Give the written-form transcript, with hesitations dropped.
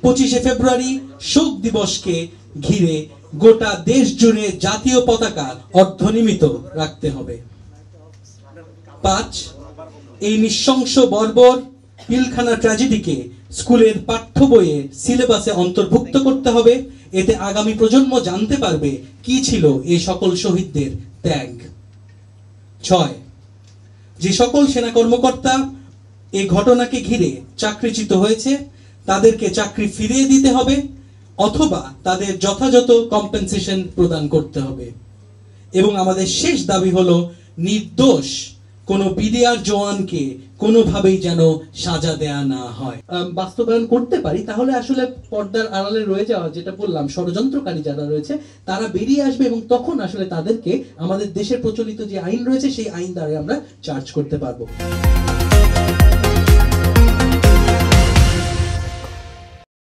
25শে ফেব্রুয়ারি শোক দিবসকে ঘিরে গোটা দেশ জুড়ে জাতীয় পতাকা অর্ধনিমিত রাখতে হবে। 5, এই নৃশংস বর্বর পিলখানা ট্র্যাজেডিকে স্কুলের পাঠ্য বইয়ে সিলেবাসে অন্তর্ভুক্ত করতে হবে। এতে আগামী প্রজন্ম জানতে পারবে কি ছিল এই সকল শহীদদের ত্যাগ। 6, যে সকল সেনা কর্মকর্তা এই ঘটনাকে ঘিরে চাকরিচ্যুত হয়েছে তাদেরকে চাকরি ফিরিয়ে দিতে হবে অথবা তাদের যথাযথ কম্পেনসেশন প্রদান করতে হবে। এবং আমাদের শেষ দাবি হলো নির্দোষ কোনো বিডিআর জওয়ানকে কোনোভাবেই যেন সাজা দেয়া না হয়। বাস্তবায়ন করতে পারি তাহলে আসলে পর্দার আড়ালে রয়ে যাওয়া, যেটা বললাম, ষড়যন্ত্রকারী যারা রয়েছে তারা বেরিয়ে আসবে এবং তখন আসলে তাদেরকে আমাদের দেশের প্রচলিত যে আইন রয়েছে সেই আইন দ্বারা আমরা চার্জ করতে পারবো।